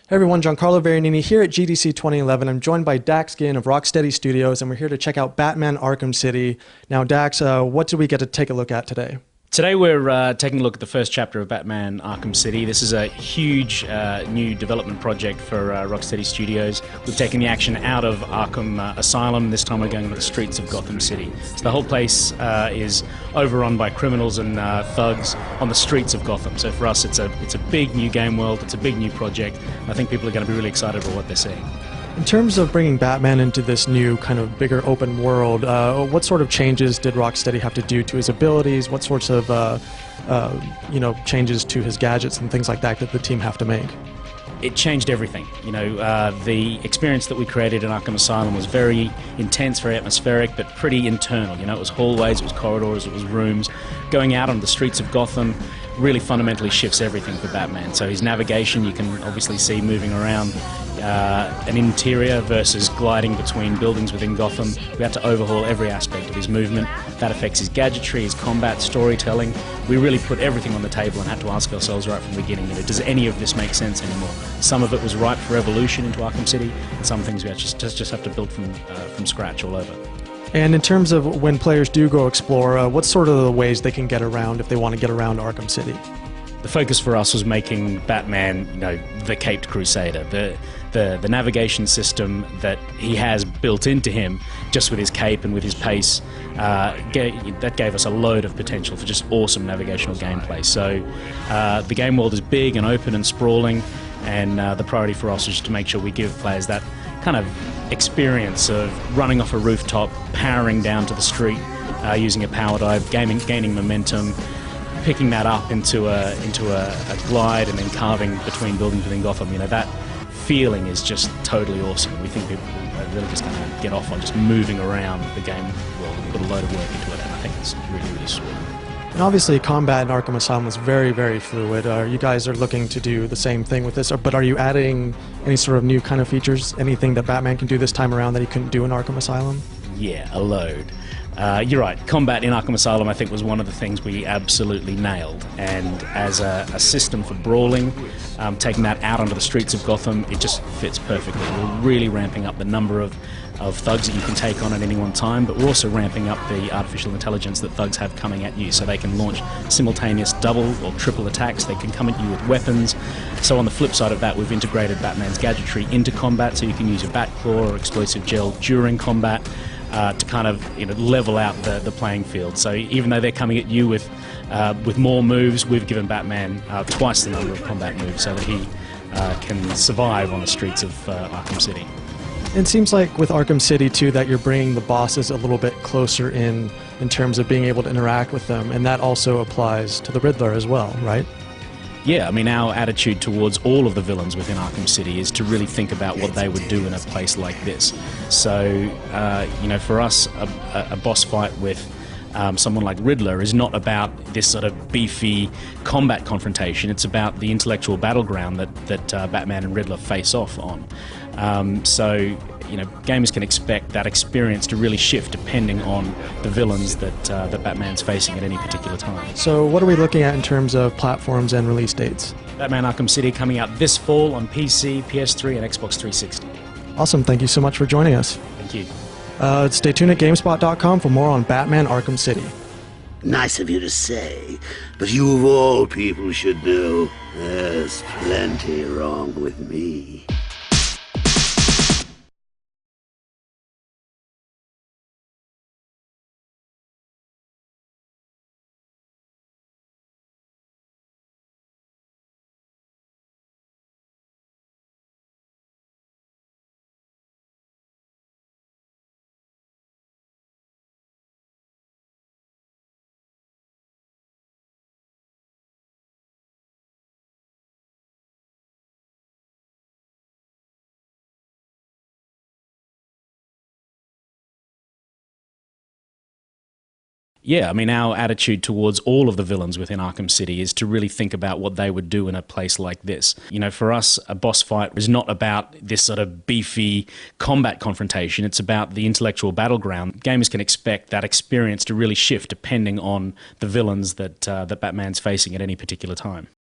Hey everyone, Giancarlo Veronini here at GDC 2011. I'm joined by Dax Ginn of Rocksteady Studios, and we're here to check out Batman Arkham City. Now, Dax, what do we get to take a look at today? Today we're taking a look at the first chapter of Batman Arkham City. This is a huge new development project for Rocksteady Studios. We've taken the action out of Arkham Asylum. This time we're going to the streets of Gotham City. So the whole place is overrun by criminals and thugs on the streets of Gotham. So for us it's a big new game world, it's a big new project. I think people are going to be really excited about what they're seeing. In terms of bringing Batman into this new kind of bigger open world, what sort of changes did Rocksteady have to do to his abilities? What sorts of changes to his gadgets and things like that did the team have to make? It changed everything. The experience that we created in Arkham Asylum was very intense, very atmospheric, but pretty internal. It was hallways, it was corridors, it was rooms. Going out on the streets of Gotham really fundamentally shifts everything for Batman. So his navigation, you can obviously see moving around an interior versus gliding between buildings within Gotham. We had to overhaul every aspect of his movement. That affects his gadgetry, his combat, storytelling. We really put everything on the table and had to ask ourselves right from the beginning, does any of this make sense anymore? Some of it was ripe for evolution into Arkham City, and some things we just have to build from scratch all over. And in terms of when players do go explore, what's sort of the ways they can get around if they want to get around Arkham City? The focus for us was making Batman, the Caped Crusader, the navigation system that he has built into him, just with his cape and with his pace. That gave us a load of potential for just awesome navigational gameplay. So the game world is big and open and sprawling, and the priority for us was to make sure we give players that kind of experience of running off a rooftop, powering down to the street, using a power dive, gaining momentum, picking that up into a glide, and then carving between buildings within Gotham. That feeling is just totally awesome. We think people are really just going to get off on just moving around the game world and put a load of work into it, and I think it's really, really sweet. And obviously, combat in Arkham Asylum was very, very fluid. You guys are looking to do the same thing with this, but are you adding any sort of new kind of features, anything that Batman can do this time around that he couldn't do in Arkham Asylum? Yeah, a load. You're right, combat in Arkham Asylum I think was one of the things we absolutely nailed, and as a system for brawling, taking that out onto the streets of Gotham, it just fits perfectly. We're really ramping up the number of thugs that you can take on at any one time, but we're also ramping up the artificial intelligence that thugs have coming at you, so they can launch simultaneous double or triple attacks. They can come at you with weapons. So on the flip side of that, we've integrated Batman's gadgetry into combat, so you can use your Batclaw or explosive gel during combat to kind of level out the playing field. So even though they're coming at you with more moves, we've given Batman twice the number of combat moves so that he can survive on the streets of Arkham City. It seems like with Arkham City, too, that you're bringing the bosses a little bit closer in terms of being able to interact with them, and that also applies to the Riddler as well, right? Yeah, our attitude towards all of the villains within Arkham City is to really think about what they would do in a place like this. So, for us, a boss fight with someone like Riddler is not about this sort of beefy combat confrontation. It's about the intellectual battleground that Batman and Riddler face off on. Gamers can expect that experience to really shift depending on the villains that Batman's facing at any particular time. So what are we looking at in terms of platforms and release dates? Batman Arkham City coming out this fall on PC, PS3 and Xbox 360. Awesome, thank you so much for joining us. Thank you. Stay tuned at GameSpot.com for more on Batman Arkham City. Nice of you to say, but you of all people should know there's plenty wrong with me. Yeah, our attitude towards all of the villains within Arkham City is to really think about what they would do in a place like this. For us, a boss fight is not about this sort of beefy combat confrontation. It's about the intellectual battleground. Gamers can expect that experience to really shift depending on the villains that Batman's facing at any particular time.